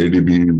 ADB,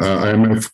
IMF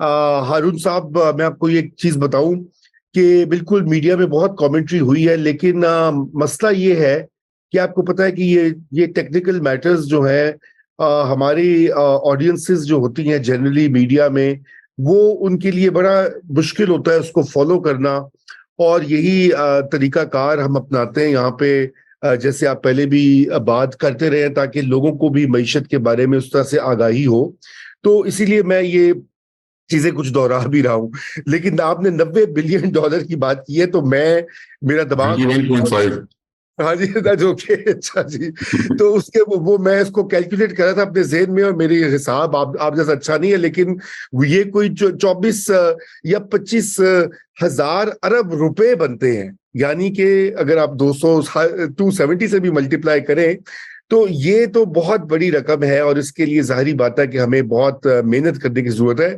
Haroon صاحب میں آپ کو ایک چیز بتاؤں کہ بالکل میڈیا میں بہت کامنٹری ہوئی ہے، لیکن مسئلہ یہ ہے کہ آپ کو پتا ہے کہ یہ ٹیکنیکل میٹرز جو ہیں ہماری آڈینسز جو ہوتی ہیں جنرلی میڈیا میں، وہ ان کے لیے بڑا مشکل ہوتا ہے اس کو فالو کرنا، اور یہی طریقہ کار ہم اپناتے ہیں یہاں پہ، جیسے آپ پہلے بھی بات کرتے رہے تاکہ لوگوں کو بھی معیشت کے بارے میں اس طرح سے آگاہی ہو. تو اسی لیے میں یہ چیزیں کچھ دوہرا بھی رہا ہوں. لیکن آپ نے $90 بلین کی بات کی ہے تو میرا دماغ 1.5. ہاں جی اوکے اچھا جی. تو اس کے وہ میں اس کو کیلکولیٹ کر رہا تھا اپنے ذہن میں، اور میری حساب آپ جیسا اچھا نہیں ہے، لیکن یہ کوئی 24 یا 25 ہزار ارب روپے بنتے ہیں. یعنی کہ اگر آپ 270 سے بھی ملٹیپلائی کریں تو یہ تو بہت بڑی رقم ہے، اور اس کے لیے ظاہری بات ہے کہ ہمیں بہت محنت کرنے کی ضرورت ہے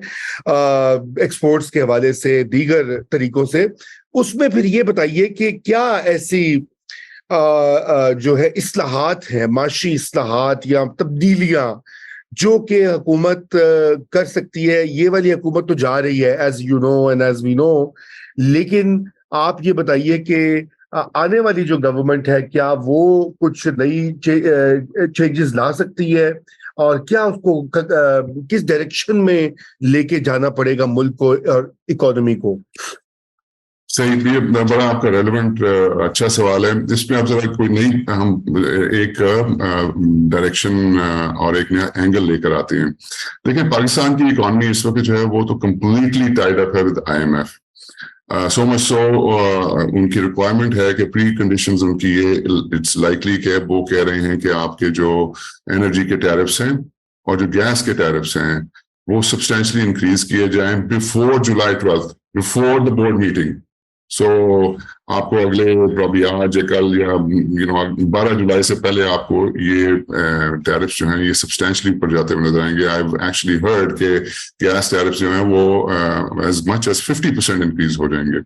ایکسپورٹس کے حوالے سے، دیگر طریقوں سے. اس میں پھر یہ بتائیے کہ کیا ایسی جو ہے اصلاحات ہیں، معاشی اصلاحات یا تبدیلیاں جو کہ حکومت کر سکتی ہے. یہ والی حکومت تو جا رہی ہے as you know and as we know, لیکن آپ یہ بتائیے کہ آنے والی جو گورنمنٹ ہے کیا وہ کچھ نئی چینجز لا سکتی ہے، اور کیا اس کو کس ڈائریکشن میں لے کے جانا پڑے گا ملک کو اور اکانومی کو؟ صحیح، یہ بڑا آپ کا ریلیونٹ اچھا سوال ہے. اس میں آپ ذرا کوئی نئی ہم ایک ڈائریکشن اور ایک نیا اینگل لے کر آتے ہیں. دیکھیں پاکستان کی اکانومی اس وقت جو ہے وہ تو کمپلیٹلی ٹائڈ اپ ہے ود IMF. سو مچ سو ان کی ریکوائرمنٹ ہے کہ پری کنڈیشنز ان کی یہ اٹس لائکلی کہ وہ کہہ رہے ہیں کہ آپ کے جو انرجی کے ٹیرفس ہیں اور جو گیس کے ٹیرفس ہیں وہ سبسٹینشلی انکریز کیے جائیں before July 12th، before the board meeting. So آپ کو اگلے پرابلی آج یا کل یا 12 جولائی سے پہلے آپ کو یہ ٹیرفس جو ہیں یہ سبسٹینشلی اوپر جاتے ہوئے نظر آئیں گے. آئی ایکچولی ہرڈ کہ گیس ٹیرفس جو ہیں وہ ایز مچ ایز 50% انکریز ہو جائیں گے،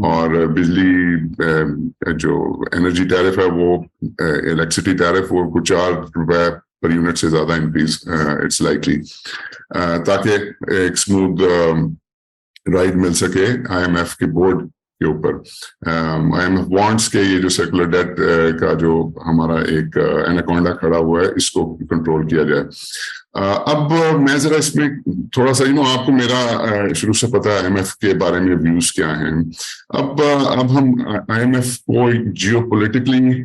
اور بجلی جو انرجی ٹیرف ہے وہ الیکٹریسٹی ٹیرف وہ کچھ $4 پر یونٹ سے زیادہ انکریز اٹس لائکلی، تاکہ ایک اسموتھ رائڈ مل سکے IMF کے بورڈ کے اوپر. IMF وانٹس کے یہ جو سیکولر ڈیٹ کا جو ہمارا ایک ایناکونڈا کھڑا ہوا ہے اس کو کنٹرول کیا جائے. اب میں ذرا اس میں تھوڑا سا آپ کو میرا شروع سے پتا ہے IMF کے بارے میں ویوز کیا ہیں. اب ہم IMF کو جیو پولیٹیکلی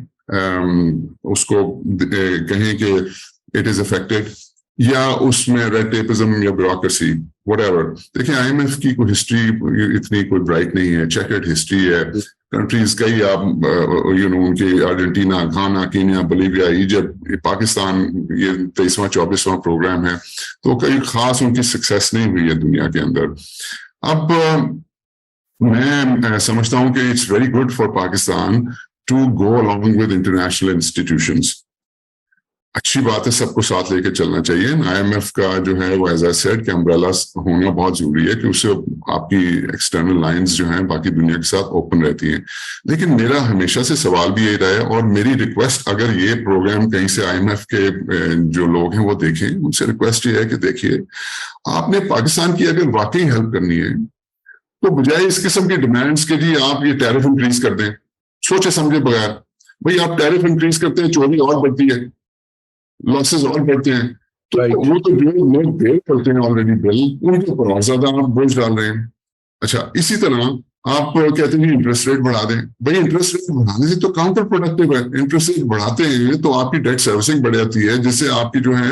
اس کو کہیں کہ اٹ از افیکٹڈ، یا اس میں ریڈ ٹیپزم یا بیوروکریسی وٹ ایور. دیکھیں IMF کی کوئی ہسٹری اتنی کوئی برائٹ نہیں ہے، چیکرڈ ہسٹری ہے. کنٹریز کئی آپ ان کے Argentina, Ghana, Kenya, Bolivia, Egypt, Pakistan یہ 23واں 24واں پروگرام ہے، تو کئی خاص ان کی سکسیس نہیں ہوئی ہے دنیا کے اندر. اب میں سمجھتا ہوں کہ it's very good for Pakistan to go along with international institutions. اچھی بات ہے، سب کو ساتھ لے کے چلنا چاہیے. IMF کا جو ہے وہ ایز آئی سیڈ کہ امبریلا ہونا بہت ضروری ہے کہ اس سے آپ کی ایکسٹرنل لائنز جو ہیں باقی دنیا کے ساتھ اوپن رہتی ہیں. لیکن میرا ہمیشہ سے سوال بھی یہی رہا ہے، اور میری ریکویسٹ اگر یہ پروگرام کہیں سے IMF کے جو لوگ ہیں وہ دیکھیں، ان سے ریکویسٹ یہ ہے کہ دیکھیے آپ نے پاکستان کی اگر واقعی ہیلپ کرنی ہے تو بجائے اس قسم کی ڈیمانڈس کے جی آپ یہ ٹیرف انکریز کر دیں سوچے سمجھے بغیر، بھائی آپ ٹیرف انکریز کرتے ہیں چوری اور بڑھتی ہے، لاسز اور بڑھتے ہیں، تو وہ تو جو لوگ پے کرتے ہیں آلریڈی بل ان کے اوپر اور زیادہ آپ بوجھ ڈال رہے ہیں. اچھا اسی طرح آپ کہتے ہیں انٹرسٹ ریٹ بڑھا دیں، بھائی انٹرسٹ ریٹ بڑھانے سے تو کاؤنٹر پروڈکٹیو ہے. انٹرسٹ ریٹ بڑھاتے ہیں تو آپ کی ڈیٹ سروسنگ بڑھ جاتی ہے، جس سے آپ کی جو ہے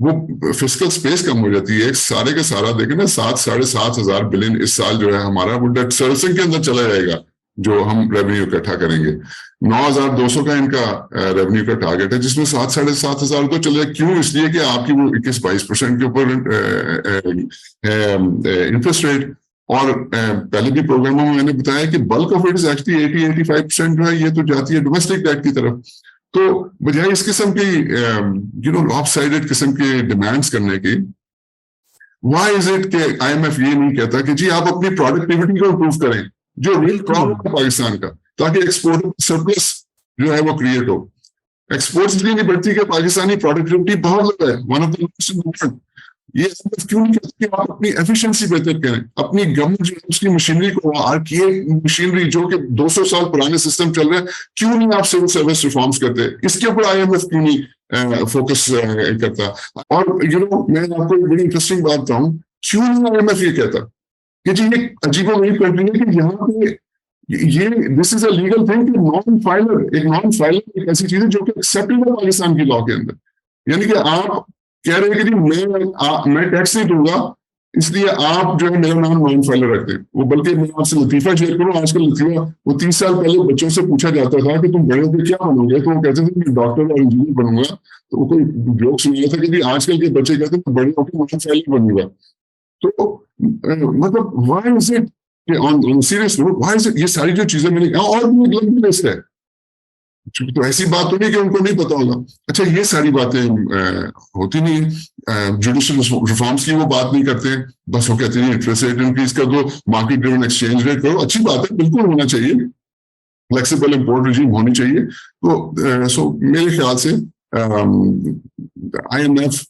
وہ فسکل سپیس کم ہو جاتی ہے. سارے کا سارا دیکھیں نا 7-7.5 ہزار بلین اس سال جو ہے ہمارا وہ ڈیٹ سروسنگ کے اندر چلا جائے گا جو ہم ریونیو اکٹھا کریں گے. 9,200 کا ان کا ریونیو کا ٹارگیٹ ہے، جس میں 7-7.5 ہزار تو چلے. کیوں؟ اس لیے کہ آپ کی وہ 21-22% کے اوپر انٹرسٹ ریٹ، اور پہلے بھی پروگراموں میں نے بتایا کہ bulk of it is actually 80-85% جو ہے یہ تو جاتی ہے ڈومیسٹک ڈیٹ کی طرف. تو بجائے اس قسم کی لاپ سائڈڈ قسم کے ڈیمانڈس کرنے کی، وائی از اٹ کہ IMF یہ نہیں کہتا کہ جی آپ اپنی پروڈکٹیوٹی کو امپروو کریں، جو ریل پرابلم ہے پاکستان کا، تاکہ ایکسپورٹ سرپلس جو ہے وہ کریٹ ہو. ایکسپورٹس اس لیے نہیں بڑھتی کہ پاکستانی پروڈکٹیوٹی بہت لو ہے، ون آف دا یہ کیوں نہیں کہتے کہ آپ اپنی ایفیشنسی بہتر کریں. اپنی گورنمنٹ جو اس کی مشینری کو مشینری جو کہ 200 سال پرانے سسٹم چل رہے ہیں, کیوں نہیں آپ سول سروس ریفارمس کرتے؟ اس کے اوپر IMF کیوں نہیں فوکس کرتا؟ اور میں آپ کو ایک بڑی انٹرسٹنگ بات بتاؤں, کیوں نہیں IMF یہ کہتا کہ جی یہ عجیب و غریب کنٹری ہے کہ یہاں پہ یہ دس از اے لیگل تھنگ کہ نان فائلر ایک ایسی چیز ہے جو کہ ایکسیپٹیبل ہے پاکستان کی لاء کے اندر. یعنی کہ آپ کہہ رہے ہیں کہ جی میں ٹیکس نہیں دوں گا, اس لیے آپ جو ہے میرا نام نان فائلر رکھتے ہیں. وہ بلکہ میں آپ سے لطیفہ شیئر کروں, آج کل لطیفہ وہ 30 سال پہلے بچوں سے پوچھا جاتا تھا کہ تم بڑے ہو کے کیا بنو گے, تو وہ کہتے تھے کہ ڈاکٹر اور انجینئر بنوں گا. تو وہ کوئی جوک سنایا تھا کہ جی آج کل کے بچے کہتے ہیں بڑے ہو کے نان فائلر بنوں گا. تو مطلب why is it on serious note, why is it یہ ساری جو چیزیں میں نے کہا, اور بھی ایک لمبی لسٹ ہے, تو ایسی بات تو نہیں کہ ان کو نہیں پتا ہوگا. اچھا یہ ساری باتیں ہوتی نہیں ہیں. جوڈیشل ریفارمس کی وہ بات نہیں کرتے, بس وہ کہتے ہیں انٹرسٹ ریٹ انکریز کر دو, مارکیٹ ڈریون ایکسچینج ریٹ کرو. اچھی بات ہے, بالکل ہونا چاہیے, فلیکسیبل امپورٹ رجیم ہونی چاہیے. تو سو میرے خیال سے IMF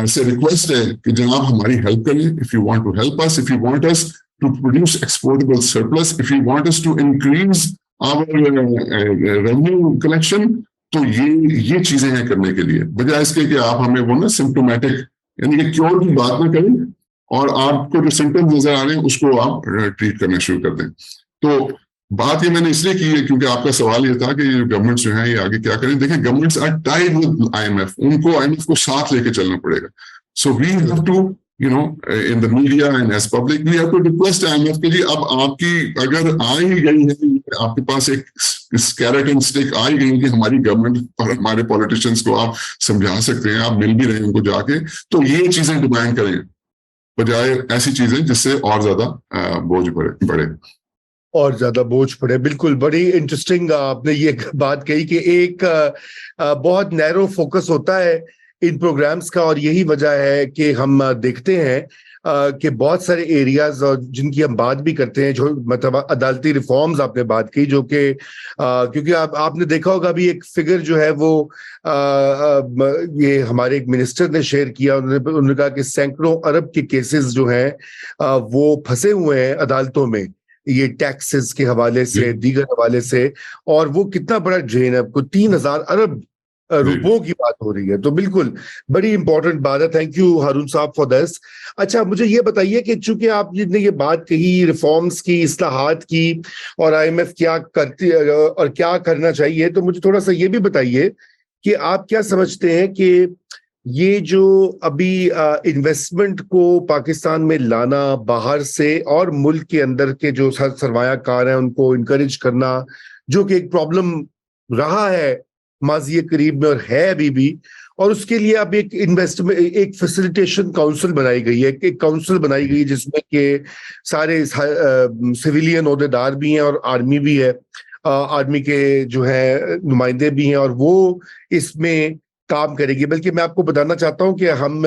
سے ریکویسٹ ہے کہ جناب ہماری ہیلپ کریں. if you want to help us, if you want us to produce exportable surplus, if you want us to increase our revenue collection, تو یہ چیزیں ہیں کرنے کے لیے, بجائے اس کے کہ آپ ہمیں وہ نا سمپٹومیٹک یعنی کہ کیور کی بات نہ کریں اور آپ کو جو سمپٹمز نظر آ رہے ہیں اس کو آپ ٹریٹ کرنا شروع کر دیں. تو بات یہ میں نے اس لیے کی ہے کیونکہ آپ کا سوال یہ تھا کہ گورنمنٹ جو ہیں یہ آگے کیا کریں. دیکھیں governments are tied with IMF, ان کو IMF کو ساتھ لے کے چلنا پڑے گا. So we have to in the media and as public we have to request IMF کہ جی اب آپ کی اگر آ ہی گئی ہے, آپ کے پاس ایک carrot and stick آ ہی گئی کہ ہماری گورنمنٹ اور ہمارے پولیٹیشینس کو آپ سمجھا سکتے ہیں, آپ مل بھی رہے ہیں ان کو جا کے, تو یہ چیزیں ڈیمانڈ کریں بجائے ایسی چیزیں جس سے اور زیادہ بوجھ بڑھے. اور زیادہ بوجھ پڑے. بالکل, بڑی انٹرسٹنگ آپ نے یہ بات کہی کہ ایک بہت نیرو فوکس ہوتا ہے ان پروگرامز کا, اور یہی وجہ ہے کہ ہم دیکھتے ہیں کہ بہت سارے ایریاز اور جن کی ہم بات بھی کرتے ہیں, جو مطلب عدالتی ریفارمز آپ نے بات کی, جو کہ کیونکہ آپ نے دیکھا ہوگا بھی ایک فگر جو ہے وہ یہ ہمارے ایک منسٹر نے شیئر کیا, انہوں نے کہا کہ سینکڑوں ارب کے کیسز جو ہیں وہ پھنسے ہوئے ہیں عدالتوں میں, یہ ٹیکسز کے حوالے سے, دیگر حوالے سے, اور وہ کتنا بڑا ڈرین ہے, کوئی 3000 ارب روپوں کی بات ہو رہی ہے. تو بالکل بڑی امپورٹنٹ بات ہے. تھینک یو ہارون صاحب فار دس. اچھا مجھے یہ بتائیے کہ چونکہ آپ نے یہ بات کہی ریفارمز کی, اصلاحات کی, اور IMF کیا کرتی اور کیا کرنا چاہیے, تو مجھے تھوڑا سا یہ بھی بتائیے کہ آپ کیا سمجھتے ہیں کہ یہ جو ابھی انویسٹمنٹ کو پاکستان میں لانا باہر سے اور ملک کے اندر کے جو سرمایہ کار ہیں ان کو انکریج کرنا, جو کہ ایک پرابلم رہا ہے ماضی قریب میں اور ہے ابھی بھی, اور اس کے لیے اب ایک انویسٹمنٹ ایک فیسیلیٹیشن کاؤنسل بنائی گئی ہے, ایک کاؤنسل بنائی گئی جس میں کہ سارے سویلین عہدیدار بھی ہیں اور آرمی بھی ہے, آرمی کے جو ہے نمائندے بھی ہیں, اور وہ اس میں کام کرے گی. بلکہ میں آپ کو بتانا چاہتا ہوں کہ ہم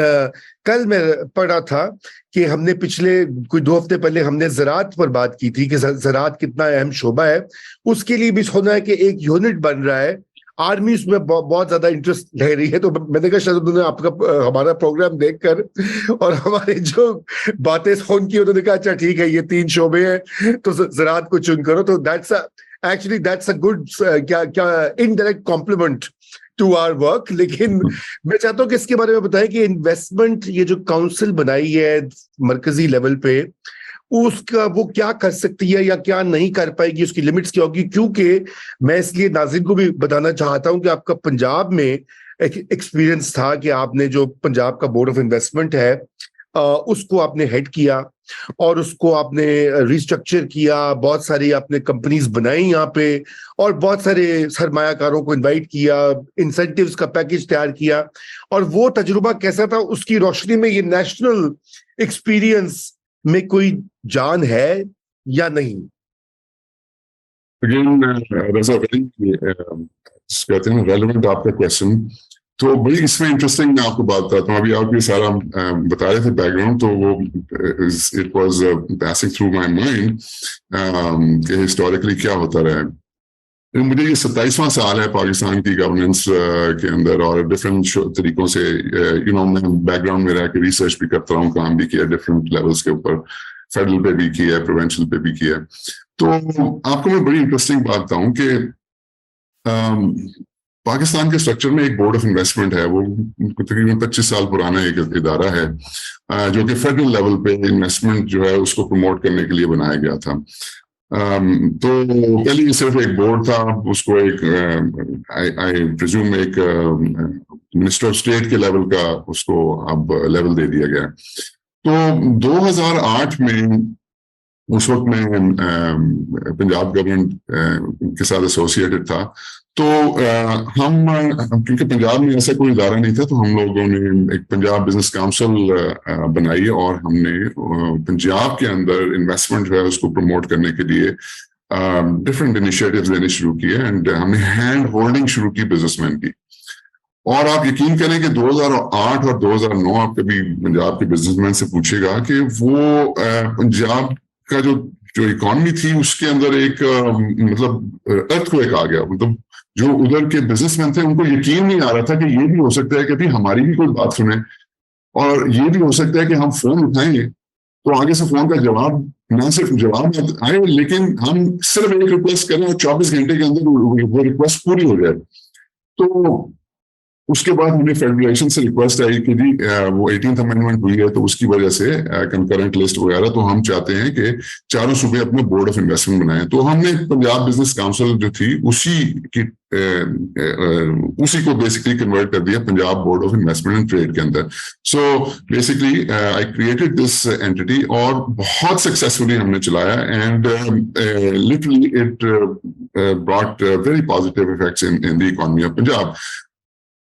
کل میں پڑھا تھا کہ ہم نے پچھلے کوئی 2 ہفتے پہلے ہم نے زراعت پر بات کی تھی کہ زراعت کتنا اہم شعبہ ہے, اس کے لیے بھی سنا ہے کہ ایک یونٹ بن رہا ہے, آرمی اس میں بہت زیادہ انٹرسٹ لے رہی ہے. تو میں نے کہا شاید انہوں نے آپ کا ہمارا پروگرام دیکھ کر اور ہمارے جو باتیں سن کی, انہوں نے کہا اچھا ٹھیک ہے یہ 3 شعبے ہیں تو زراعت کو چن کرو. تو that's a good indirect compliment to our work. لیکن میں چاہتا ہوں کہ اس کے بارے میں بتائیں کہ انویسٹمنٹ یہ جو کاؤنسل بنائی ہے مرکزی لیول پہ, اس کا وہ کیا کر سکتی ہے یا کیا نہیں کر پائے گی, اس کی لمٹس کیا ہوگی. کیونکہ میں اس لیے ناظرین کو بھی بتانا چاہتا ہوں کہ آپ کا پنجاب میں ایک ایکسپیرینس تھا کہ آپ نے جو پنجاب کا بورڈ آف انویسٹمنٹ ہے اس کو آپ نے ہیڈ کیا اور اس کو آپ نے ریسٹرکچر کیا, بہت ساری آپ نے کمپنیز بنائی یہاں پہ, اور بہت سارے سرمایہ کاروں کو انوائٹ کیا, انسینٹیوز کا پیکج تیار کیا. اور وہ تجربہ کیسا تھا, اس کی روشنی میں یہ نیشنل ایکسپیرینس میں کوئی جان ہے یا نہیں؟ کہتے ہیں ریلیونٹ آپ کا کوشچن, تو بڑی اس میں انٹرسٹنگ میں آپ کو بات بتاتا ہوں. ابھی آپ یہ سارا بتا رہے تھے بیک گراؤنڈ, تو وہ it was passing through my mind کہ ہسٹوریکلی کیا ہوتا رہا ہے. مجھے یہ 27واں سال ہے پاکستان کی گورننس کے اندر, اور ڈفرینٹ طریقوں سے میں بیک گراؤنڈ میں رہ کے ریسرچ بھی کرتا ہوں, کام بھی کیا ڈفرینٹ لیولس کے اوپر, فیڈرل پہ بھی کیا ہے, پروونشل پہ بھی کیا ہے. تو آپ کو میں بڑی انٹرسٹنگ بات بتاؤں کہ پاکستان کے اسٹرکچر میں ایک بورڈ آف انویسٹمنٹ ہے, وہ تقریباً 25 سال پرانا ایک ادارہ ہے جو کہ فیڈرل لیول پہ انویسٹمنٹ جو ہے اس کو پروموٹ کرنے کے لیے بنایا گیا تھا. تو پہلے یہ صرف ایک بورڈ تھا, اس کو ایک آئی پریزیوم ایک منسٹر آف اسٹیٹ کے لیول کا اس کو اب لیول دے دیا گیا. تو 2008 میں اس وقت میں پنجاب گورنمنٹ کے ساتھ ایسوسیٹڈ تھا, تو ہم کیونکہ پنجاب میں ایسا کوئی ادارہ نہیں تھا, تو ہم لوگوں نے ایک پنجاب بزنس کاؤنسل بنائی, اور ہم نے پنجاب کے اندر انویسٹمنٹ جو ہے اس کو پروموٹ کرنے کے لیے ڈفرینٹ انیشیٹیوز لینے شروع کیے, اینڈ ہم نے ہینڈ ہولڈنگ شروع کی بزنس مین کی. اور آپ یقین کریں کہ 2008 اور 2009 آپ کبھی پنجاب کے بزنس مین سے پوچھے گا کہ وہ پنجاب کا جو اکانومی تھی اس کے اندر ایک مطلب ارتھ کویک آ گیا. مطلب جو ادھر کے بزنس مین تھے ان کو یقین نہیں آ رہا تھا کہ یہ بھی ہو سکتا ہے کہ بھی ہماری بھی کوئی بات سنیں, اور یہ بھی ہو سکتا ہے کہ ہم فون اٹھائیں تو آگے سے فون کا جواب نہ صرف جواب آئے, لیکن ہم صرف ایک ریکویسٹ کریں اور 24 گھنٹے کے اندر وہ ریکویسٹ پوری ہو جائے. تو اس کے بعد ہمیں فیڈریشن سے ریکویسٹ آئی کہ جی وہ 18th امینڈمنٹ ہوئی ہے, تو اس کی وجہ سے کنکرنٹ لسٹ وغیرہ, تو ہم چاہتے ہیں کہ چاروں صوبے اپنے بورڈ آف انویسٹمنٹ بنائیں. تو ہم نے پنجاب بزنس کاؤنسل جو تھی اسی کو بیسکلی کنورٹ کر دیا Punjab board of investment and trade کے اندر. So basically I created this entity, اور بہت سکسیسفلی ہم نے چلایا, and literally it brought very positive effects in the economy of Punjab.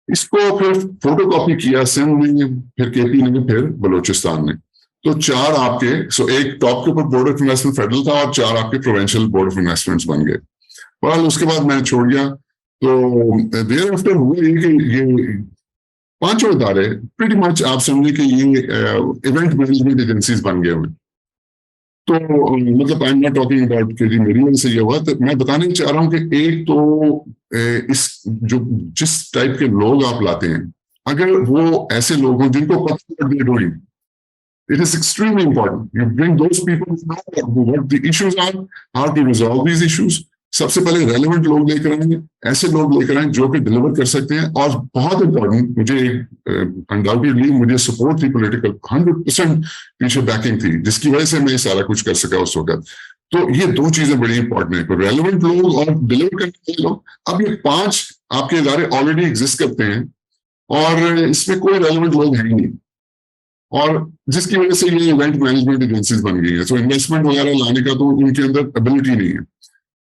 اس کو پھر فوٹو کاپی کیا سندھ نے, پھر کے پی نے, پھر بلوچستان نے. تو 4 آپ کے ایک ٹاپ کے اوپر بورڈ آف انویسٹمنٹ فیڈرل تھا, اور 4 آپ کے پروونشل بورڈ آف انویسٹمنٹ بن گئے. بہرحال اس کے بعد میں نے چھوڑ دیا. تو دیر آفٹر ہوا یہ کہ یہ 5 ادارے پریٹی مچ آپ سمجھیں کہ یہ ایونٹ مینجمنٹ ایجنسیز بن گئے ہوئے. تو مطلب I am not talking about کہ جی میری وجہ سے یہ ہوا, تو میں بتانے چاہ رہا ہوں کہ ایک تو جس ٹائپ کے لوگ آپ لاتے ہیں, اگر وہ ایسے لوگ ہوں جن کو پتہ ہے doing, it is extremely important. You bring those people who know what the issues are, how to resolve these issues. سب سے پہلے ریلیونٹ لوگ لے کر آئیں, ایسے لوگ لے کر آئیں جو کہ ڈلیور کر سکتے ہیں. اور بہت امپورٹنٹ, مجھے انڈاؤٹیڈلی مجھے سپورٹ تھی پولیٹیکل, 100% پیچھے بیکنگ تھی, جس کی وجہ سے میں سارا کچھ کر سکا اس وقت. تو یہ 2 چیزیں بڑی امپورٹنٹ ہیں, ریلیونٹ لوگ اور ڈلیور کرنے والے لوگ. اب یہ 5 آپ کے ادارے آلریڈی ایگزسٹ کرتے ہیں, اور اس میں کوئی ریلیونٹ لوگ ہیں ہی نہیں, اور جس کی وجہ سے یہ ایونٹ مینجمنٹ ایجنسیز بن گئی ہیں. تو انویسٹمنٹ وغیرہ لانے کا تو ان کے اندر ابلٹی نہیں ہے.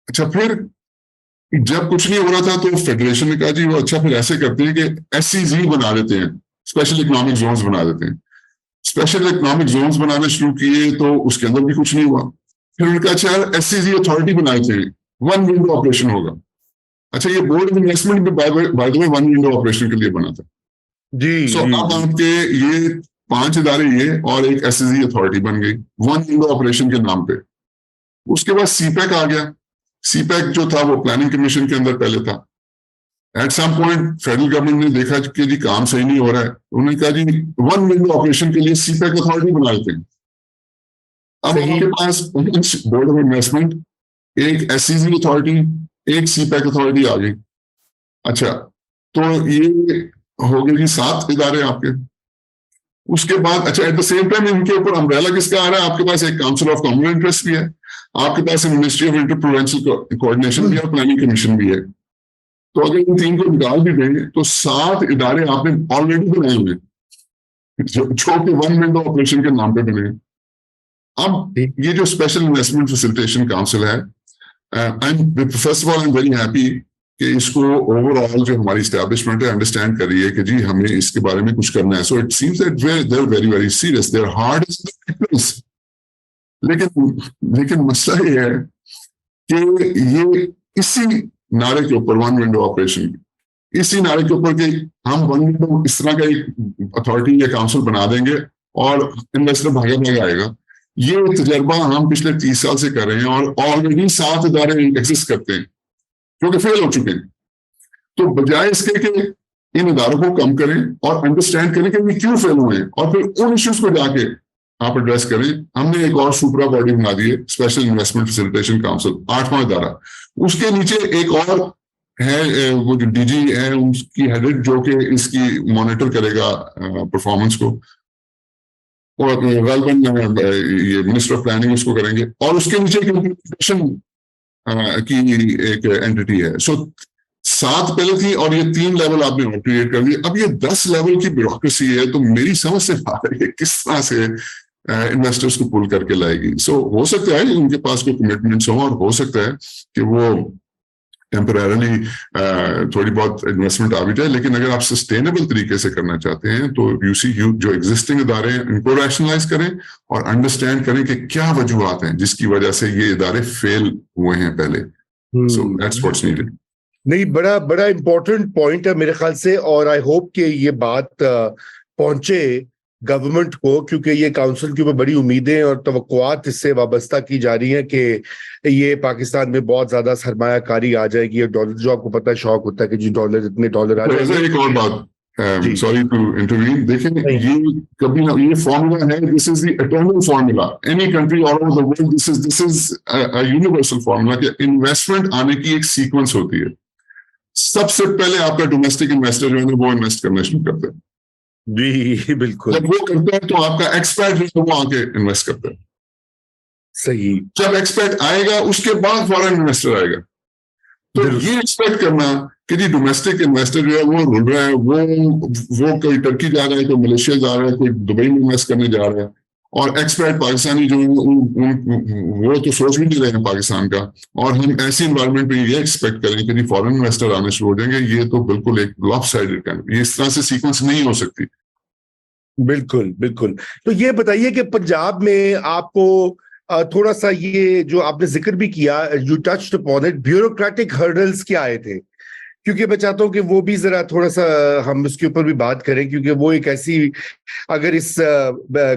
اچھا, پھر جب کچھ نہیں ہو رہا تھا تو فیڈریشن نے کہا جی وہ اچھا پھر ایسے کرتے ہیں کہ SEZ بنا دیتے ہیں, اسپیشل اکنامک زونز بنا دیتے ہیں. اسپیشل اکنامک زونز بنانا شروع کیے تو اس کے اندر بھی کچھ نہیں ہوا. پھر انہوں نے کہا اچھا یار SEZ اتھارٹی بنائے تھے, 1 ونڈو آپریشن ہوگا. اچھا, یہ بورڈ آف انویسٹمنٹ بھی by the way 1 window operation کے لیے بنا تھا. جی سو اب آپ کے یہ 5 ادارے یہ اور ایک SEZ اتھارٹی بن گئی 1 ونڈو آپریشن کے نام پہ. اس کے بعد CPEC آ گیا. CPEC جو تھا وہ پلاننگ کمیشن کے اندر پہلے تھا. At some point federal government نے دیکھا کہ جی کام صحیح نہیں ہو رہا ہے, انہوں نے کہا جی 1 ونڈو آپریشن کے لیے CPEC اتھارٹی بنا لیتے ہیں. اب آپ کے پاس بورڈ آف انویسٹمنٹ, ایک SEZ اتھارٹی, ایک CPEC اتھارٹی آ گئی. اچھا, تو یہ ہو گئے 7 ادارے آپ کے. اس کے بعد اچھا ایٹ دا سیم ٹائم ان کے اوپر امبریلا کس کا آ رہا ہے, آپ کے پاس ایک کاؤنسل آف کامن انٹرسٹ بھی ہے, آپ کے پاس ministry of inter provincial coordination بھی ہے, اور پلاننگ کمیشن بھی ہے. تو اگر ان 3 کو نکال بھی دیں تو 7 ادارے آپ نے آلریڈی بنائے ہوئے جو کہ 1 ونڈو آپریشن کے نام پہ بنے. اب یہ جو اسپیشل انویسٹمنٹ فیسیلیٹیشن کاؤنسل ہے, first of all I am very happy کہ اس کو اوور آل جو ہماری اسٹیبلشمنٹ ہے انڈرسٹینڈ کر رہی ہے کہ جی ہمیں اس کے بارے میں کچھ کرنا ہے. So it seems that they are very very serious, they are hard. لیکن مسئلہ یہ ہے کہ یہ اسی نعرے کے اوپر 1 ونڈو آپریشن, اسی نعرے کے اوپر کہ ہم 1 ونڈو اس طرح کا ایک اتھارٹی یا کاؤنسل بنا دیں گے اور انویسٹر بھاگا آئے گا, یہ تجربہ ہم پچھلے 30 سال سے کر رہے ہیں, اور آلریڈی 7 ادارے ایگزسٹ کرتے ہیں. جو کہ فیل ہو چکے ہیں. تو بجائے اس کے کہ ان اداروں کو کم کریں اور انڈرسٹینڈ کریں کہ یہ کیوں فیل ہوئے ہیں اور پھر ان ایشوز کو جا کے آپ ایڈریس کریں. ہم نے ایک اور سپرا باڈی بنا دی ہے, اسپیشل انویسٹمنٹ فیسیلیٹیشن کاؤنسل, 8واں ادارہ. اس کے نیچے ایک اور ہے, وہ جو ڈی جی ہے اس کی ہیڈڈ, جو کہ اس کی مانیٹر کرے گا پرفارمنس کو, اور غالباً یہ منسٹر آف پلاننگ اس کو کریں گے. اور اس کے نیچے امپلیمنٹیشن کی ایک اینٹی ہے. سو 7 پہلے تھی اور یہ 3 لیول آپ نے کریٹ کر دی. اب یہ 10 لیول کی بیوروکریسی ہے. تو میری سمجھ سے بات ہے کہ کس طرح سے انویسٹرز کو پول کر کے لائے گی. سو ہو سکتا ہے ان کے پاس کوئی کمٹمنٹس ہوں, اور ہو سکتا ہے کہ وہ ٹیمپرریلی تھوڑی بہت انویسٹمنٹ آ بھی جائے, لیکن اگر آپ سسٹینیبل طریقے سے کرنا چاہتے ہیں تو جو ایگزسٹنگ ادارے ہیں ان کو ریشنلائز کریں اور انڈرسٹینڈ کریں کہ کیا وجوہات ہیں جس کی وجہ سے یہ ادارے فیل ہوئے ہیں پہلے. So that's what's needed. نہیں, بڑا امپورٹنٹ پوائنٹ ہے میرے خیال سے, اور آئی ہوپ کہ یہ بات پہنچے گورنمنٹ کو, کیونکہ یہ کاؤنسل کے اوپر بڑی امیدیں اور توقعات اس سے وابستہ کی جا رہی ہیں کہ یہ پاکستان میں بہت زیادہ سرمایہ کاری آ جائے گی. اور ڈالر, جو آپ کو پتہ ہے شوق ہوتا ہے کہ جی ڈالر, اتنے ڈالر آ جائیں گے. ایک اور بات, سوری ٹو انٹروین, دیکھیں یہ کبھی نہ, یہ فارمولا ہے, this is the eternal formula. Any country all over the world, this is universal formula کہ انویسٹمنٹ آنے کی ایک سیکوینس ہوتی ہے. سب سے پہلے آپ کا ڈومیسٹک انویسٹر جو ہے وہ انویسٹ کرنا شروع کرتا ہے. جی بالکل. جب وہ کرتا ہے تو آپ کا ایکسپیٹ جو ہے وہ آ کے انویسٹ کرتا ہے. صحیح. جب ایکسپیٹ آئے گا اس کے بعد فورن انویسٹر آئے گا. تو یہ ایکسپیکٹ کرنا کہ جی ڈومیسٹک انویسٹر جو ہے وہ رل رہا ہے, وہ کوئی ٹرکی جا رہا ہے, کوئی ملیشیا جا رہا ہے, کوئی دبئی میں انویسٹ کرنے جا رہا ہے, اور ایکسپیٹ پاکستانی جو ہیں وہ تو سوچ بھی نہیں رہے ہیں پاکستان کا, اور ہم ایسی انوائرمنٹ میں یہ ایکسپیکٹ کریں کہ فورن انویسٹر آنے شروع ہو جائیں گے, یہ تو بالکل ایک لاپ سائڈڈ ہے. یہ اس طرح سے سیکوینس نہیں ہو سکتی. بالکل بالکل. تو یہ بتائیے کہ پنجاب میں آپ کو تھوڑا سا یہ جو آپ نے ذکر بھی کیا, you touched upon it, bureaucratic hurdles کیا آئے تھے, کیونکہ میں چاہتا ہوں کہ وہ بھی ذرا تھوڑا سا ہم اس کے اوپر بھی بات کریں, کیونکہ وہ ایک ایسی, اگر اس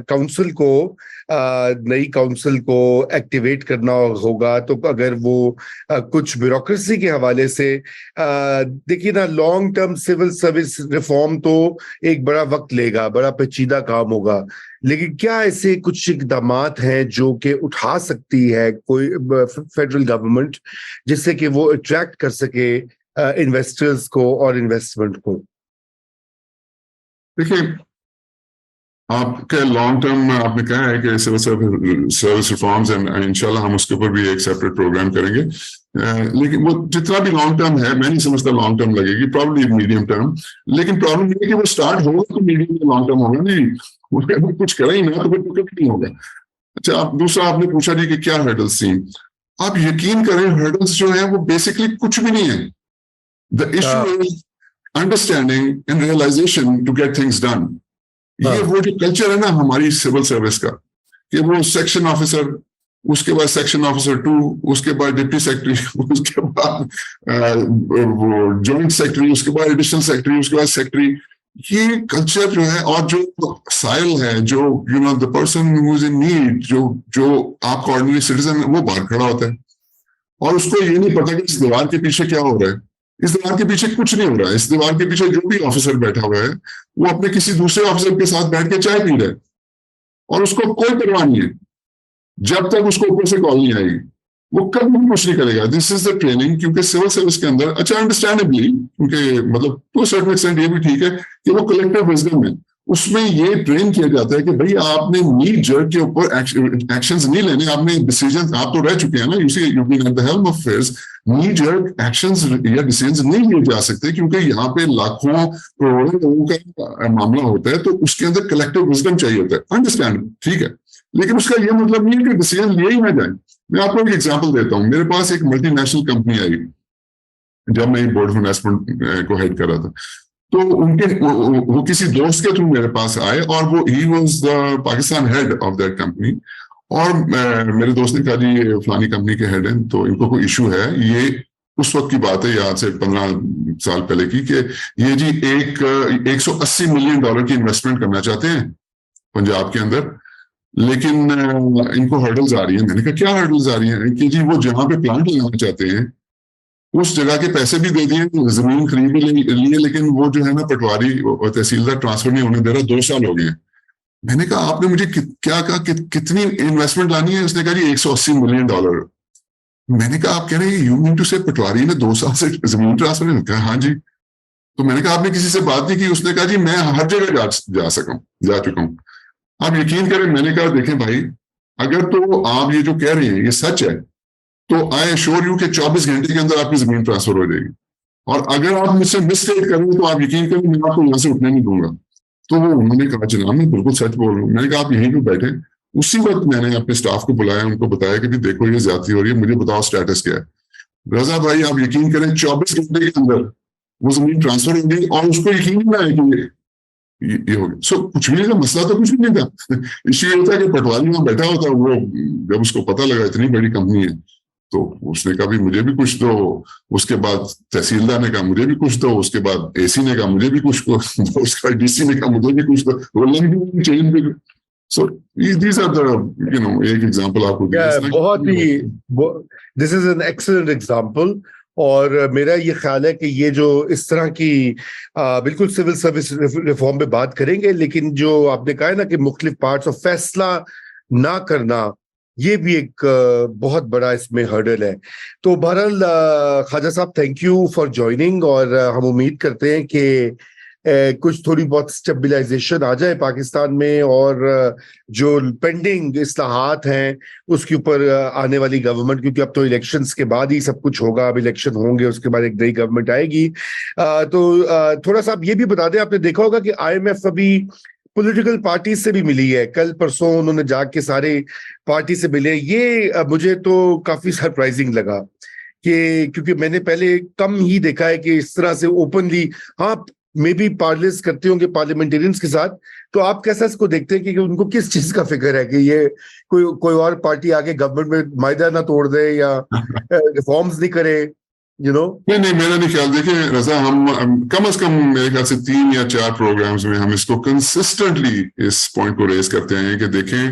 کاؤنسل کو, نئی کاؤنسل کو ایکٹیویٹ کرنا ہوگا تو اگر وہ کچھ بیوروکریسی کے حوالے سے, دیکھیے نا, long term civil service reform تو ایک بڑا وقت لے گا, بڑا پیچیدہ کام ہوگا, لیکن کیا ایسے کچھ اقدامات ہیں جو کہ اٹھا سکتی ہے کوئی فیڈرل گورنمنٹ, جس سے کہ وہ اٹریکٹ کر سکے انویسٹرز کو اور انویسٹمنٹ کو؟ دیکھیے, آپ کے لانگ ٹرم میں آپ نے کہا ہے کہ سروس ریفارمز, انشاءاللہ ہم اس کے اوپر بھی ایک سیپریٹ پروگرام کریں گے, لیکن وہ جتنا بھی لانگ ٹرم ہے, میں نہیں سمجھتا لانگ ٹرم لگے گی, پرابلی میڈیم ٹرم. لیکن پرابلم یہ ہے کہ وہ سٹارٹ ہوگا تو میڈیم میں لانگ ٹرم ہوگا نہیں, کچھ کریں ہی نہ تو پھر کبھی نہیں ہوگا. اچھا, دوسرا آپ نے پوچھا جی کہ کیا ہرڈلس تھیں. آپ یقین کریں ہرڈلس جو ہیں وہ بیسکلی کچھ بھی نہیں ہے. The issue is understanding and realization to get things done. یہ وہ جو کلچر ہے نا ہماری سول سروس کا, کہ وہ سیکشن آفیسر, اس کے بعد سیکشن آفیسر 2, اس کے بعد ڈپٹی سیکرٹری, اس کے بعد وہ جوائنٹ سیکرٹری, اس کے بعد ایڈیشنل سیکرٹری, اس کے بعد سیکرٹری. یہ کلچر جو ہے, اور جو سائل ہے, جو the person who is in need, جو آپ کا آرڈنری سٹیزن وہ باہر کھڑا ہوتا ہے, اور اس کو یہ نہیں پتا کہ اس دیوار کے پیچھے کیا ہو رہا ہے. اس دیوار کے پیچھے کچھ نہیں ہو رہا ہے. اس دیوار کے پیچھے جو بھی آفیسر بیٹھا ہوا ہے وہ اپنے کسی دوسرے آفیسر کے ساتھ بیٹھ کے چائے پی رہا ہے, اور اس کو کوئی پرواہ نہیں ہے جب تک اس کو اوپر سے کال نہیں آئے گی, وہ کبھی بھی کچھ نہیں کرے گا. دس از دا ٹریننگ. کیونکہ سول سروس کے اندر, اچھا انڈرسٹینڈیبلی, کیونکہ مطلب ٹو سرٹن ایکسٹینٹ یہ بھی ٹھیک ہے کہ وہ کلیکٹیو وزڈم ہے, اس میں یہ ٹرین کیا جاتا ہے کہ بھائی آپ نے نیڈ جرک کے اوپر ایکشنز نہیں لینے, آپ نے ڈیسیژن, آپ تو رہ چکے ہیں نا, you see you been at the helm of affairs, knee jerk actions یا ڈیسیژنز نہیں لیے جا سکتے, کیونکہ یہاں پہ لاکھوں کروڑوں لوگوں کا معاملہ ہوتا ہے, تو اس کے اندر کلیکٹیو وزڈم چاہیے ہوتا ہے. انڈرسٹینڈ, ٹھیک ہے, لیکن اس کا یہ مطلب نہیں ہے کہ ڈیسیژن لیے ہی نہ جائیں. میں آپ کو ایک ایگزامپل دیتا ہوں. میرے پاس ایک ملٹی نیشنل کمپنی آئی جب میں بورڈ آف انویسٹمنٹ کو ہیڈ کر رہا تھا, تو ان کے وہ کسی دوست کے تھرو میرے پاس آئے, اور وہ he was the Pakistan head of that company, اور میرے دوست نے کہا جی یہ فلانی کمپنی کے ہیڈ ہیں, تو ان کو کوئی ایشو ہے. یہ اس وقت کی بات ہے, یہاں سے 15 سال پہلے کی, کہ یہ جی $180 ملین کی انویسٹمنٹ کرنا چاہتے ہیں پنجاب کے اندر, لیکن ان کو ہرڈلز آ رہی ہیں. میں نے کہا کیا ہرڈلز آ رہی ہیں؟ کہ جی وہ جہاں پہ پلانٹ لگانا چاہتے ہیں اس جگہ کے پیسے بھی دے دیے, زمین خرید بھی لیے, لیکن وہ جو ہے نا پٹواری تحصیلدار ٹرانسفر نہیں ہونے دے رہا, 2 سال ہو گئے ہیں. میں نے کہا آپ نے مجھے کیا کہا کتنی انویسٹمنٹ لانی ہے؟ اس نے کہا جی $180 ملین. میں نے کہا آپ کہہ رہے ہیں یو مین ٹو سے پٹواری نے 2 سال سے زمین ٹرانسفر نہیں کہا ہاں جی. تو میں نے کہا آپ نے کسی سے بات نہیں کی؟ اس نے کہا جی میں ہر جگہ جا چکا ہوں. آپ یقین کریں, میں نے کہا دیکھیں بھائی, اگر تو آپ یہ جو کہہ رہے ہیں یہ سچ ہے تو آئی ایشور یو کہ 24 گھنٹے کے اندر آپ کی زمین ٹرانسفر ہو جائے گی, اور اگر آپ مجھ سے مسٹیک کریں تو آپ یقین کریں میں آپ کو یہاں سے اٹھنے نہیں دوں گا. تو وہ انہوں نے کہا جناب میں بالکل سچ بول رہا ہوں. میں نے کہا آپ یہیں پہ بیٹھے. اسی وقت میں نے اپنے اسٹاف کو بلایا, ان کو بتایا کہ دیکھو یہ زیادتی ہو رہی ہے, مجھے بتاؤ اسٹیٹس کیا ہے. رضا بھائی آپ یقین کریں 24 گھنٹے کے اندر وہ زمین ٹرانسفر ہو گئی, اور اس کو یقین نہیں آیا کہ یہ ہو گیا. سو کچھ بھی نہیں تھا, مسئلہ تو کچھ بھی نہیں تھا. ایشو یہ ہوتا ہے کہ پٹواری وہاں بیٹھا ہوتا, وہ جب اس کو پتہ لگا اتنی بڑی کمپنی ہے تو اس نے کہا بھی مجھے بھی کچھ دو, اس کے بعد تحصیلدار نے کہا مجھے بھی کچھ دو, اس کے بعد اے سی نے کہا مجھے بھی کچھ دو, اس کا ڈی سی نے کہا مجھے بھی کچھ دو, رولنگ چین بھی. So these are the you know ایک ایگزامپل آپ کو بہت ہی this is an excellent example. اور میرا یہ خیال ہے کہ یہ جو اس طرح کی بالکل سول سروس ریفارم پہ بات کریں گے, لیکن جو آپ نے کہا ہے نا کہ مختلف پارٹس اور فیصلہ نہ کرنا, یہ بھی ایک بہت بڑا اس میں ہرڈل ہے. تو بہرحال خواجہ صاحب تھینک یو فار جوائننگ, اور ہم امید کرتے ہیں کہ کچھ تھوڑی بہت اسٹیبلائزیشن آ جائے پاکستان میں, اور جو پینڈنگ اصلاحات ہیں اس کے اوپر آنے والی گورنمنٹ, کیونکہ اب تو الیکشنز کے بعد ہی سب کچھ ہوگا, اب الیکشن ہوں گے, اس کے بعد ایک نئی گورنمنٹ آئے گی. تو تھوڑا سا آپ یہ بھی بتا دیں, آپ نے دیکھا ہوگا کہ IMF ابھی پولیٹیکل پارٹیز سے بھی ملی ہے, کل پرسوں انہوں نے جا کے سارے پارٹی سے ملے. یہ مجھے تو کافی سرپرائزنگ لگا کہ کیونکہ میں نے پہلے کم ہی دیکھا ہے کہ اس طرح سے اوپنلی, ہاں میں بھی پارلیز کرتے ہوں گے پارلیمنٹیرینز کے ساتھ, تو آپ کیسا اس کو دیکھتے ہیں کہ ان کو کس چیز کا فکر ہے کہ یہ کوئی اور پارٹی آگے گورنمنٹ میں معاہدہ نہ توڑ دے یا ریفارمز نہیں کرے, یو نو؟ نہیں میرا نہیں خیال. دیکھیں رضا, ہم کم از کم میرے خیال سے 3 یا 4 پروگرامز میں ہم اس کو کنسسٹنٹلی اس پوائنٹ کو ریز کرتے ہیں کہ دیکھیں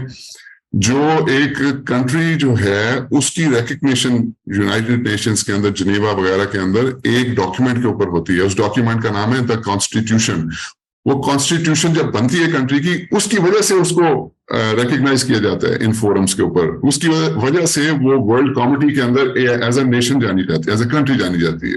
جو ایک کنٹری جو ہے اس کی ریکگنیشن یونائٹڈ نیشنز کے اندر, جنیوا وغیرہ کے اندر ایک ڈاکیومنٹ کے اوپر ہوتی ہے. اس ڈاکیومنٹ کا نام ہے دا کانسٹیٹیوشن. وہ کانسٹیٹیوشن جب بنتی ہے کنٹری کی, اس کی وجہ سے اس کو ریکگنائز کیا جاتا ہے ان فورمز کے اوپر. اس کی وجہ سے وہ ورلڈ کمیٹی کے اندر ایز اے نیشن جانی جاتی ہے, ایز اے کنٹری جانی جاتی ہے.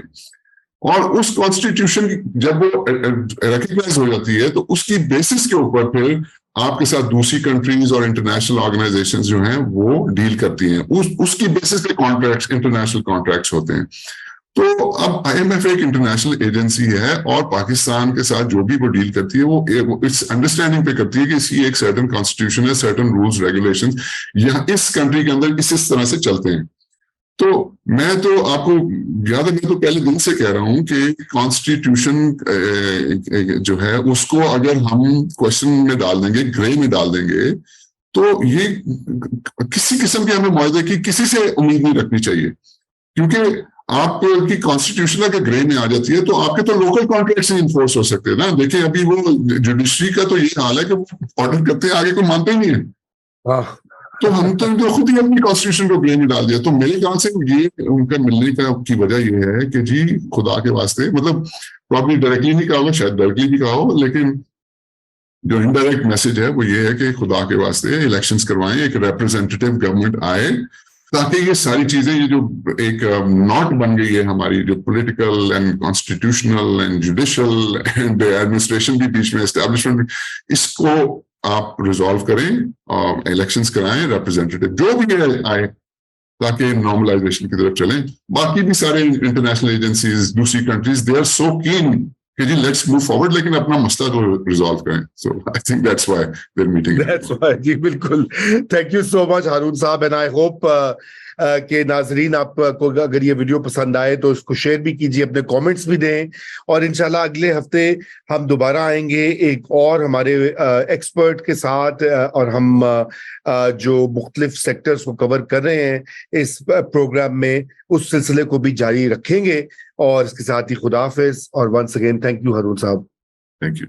اور اس کانسٹیٹیوشن جب وہ ریکگنائز ہو جاتی ہے تو اس کی بیسس کے اوپر پھر آپ کے ساتھ دوسری کنٹریز اور انٹرنیشنل آرگنائزیشنز جو ہیں وہ ڈیل کرتی ہیں. اس کی بیسس پہ کانٹریکٹس, انٹرنیشنل کانٹریکٹس ہوتے ہیں. تو اب IMF ایک انٹرنیشنل ایجنسی ہے, اور پاکستان کے ساتھ جو بھی وہ ڈیل کرتی ہے وہ اس انڈرسٹینڈنگ پہ کرتی ہے کہ اسی ایک سرٹن کانسٹیٹیوشن ہے, سرٹن رولز ریگولیشنز یہاں اس کنٹری کے اندر اس طرح سے چلتے ہیں. تو میں تو آپ کو یاد ہے, میں تو پہلے دن سے کہہ رہا ہوں کہ کانسٹیٹیوشن جو ہے اس کو اگر ہم کوشچن میں ڈال دیں گے, گرے میں ڈال دیں گے, تو یہ کسی قسم کے ہمیں معاہدے کی کسی سے امید نہیں رکھنی چاہیے. کیونکہ آپ کی کانسٹیٹیوشن اگر گرے میں آ جاتی ہے تو آپ کے تو لوکل کانٹریکٹس نہیں انفورس ہو سکتے نا. دیکھیں ابھی وہ جوڈیشری کا تو یہ حال ہے کہ وہ آرڈر کرتے ہیں, آگے کوئی مانتا ہی نہیں ہے. تو ہم تو خود ہی اپنی کانسٹیٹیوشن کو گرے میں ڈال دیا. تو میرے خیال سے یہ ان کا ملنے کی وجہ یہ ہے کہ جی خدا کے واسطے, مطلب پرابلی ڈائریکٹلی نہیں کہا ہوگا, شاید ڈائریکٹلی بھی کہا ہو, لیکن جو انڈائریکٹ میسج ہے وہ یہ ہے کہ خدا کے واسطے الیکشنز کروائیں, ایک ریپرزینٹیو گورنمنٹ آئے, تاکہ یہ ساری چیزیں, یہ جو ایک ناٹ بن گئی ہے ہماری, جو political and constitutional and judicial and administration بھی بیچ میں اسٹیبلشمنٹ, اس کو آپ ریزالو کریں, الیکشنز کرائیں, ریپرزینٹیو جو بھی آئے, تاکہ نارملائزیشن کی طرف چلیں. باقی بھی سارے انٹرنیشنل ایجنسیز, دوسری countries, they are so keen کہ جی لیٹس موو فارورڈ, لیکن اپنا مسئلہ کو ریزالو کریں. So I think that's why they are meeting. جی بالکل, thank you so much Haroon صاحب, اینڈ آئی ہوپ کہ ناظرین آپ کو اگر یہ ویڈیو پسند آئے تو اس کو شیئر بھی کیجیے, اپنے کامنٹس بھی دیں, اور انشاءاللہ اگلے ہفتے ہم دوبارہ آئیں گے ایک اور ہمارے ایکسپرٹ کے ساتھ, اور ہم جو مختلف سیکٹرز کو کور کر رہے ہیں اس پروگرام میں اس سلسلے کو بھی جاری رکھیں گے. اور اس کے ساتھ ہی خدا حافظ, اور once again thank you Haroon صاحب. Thank you.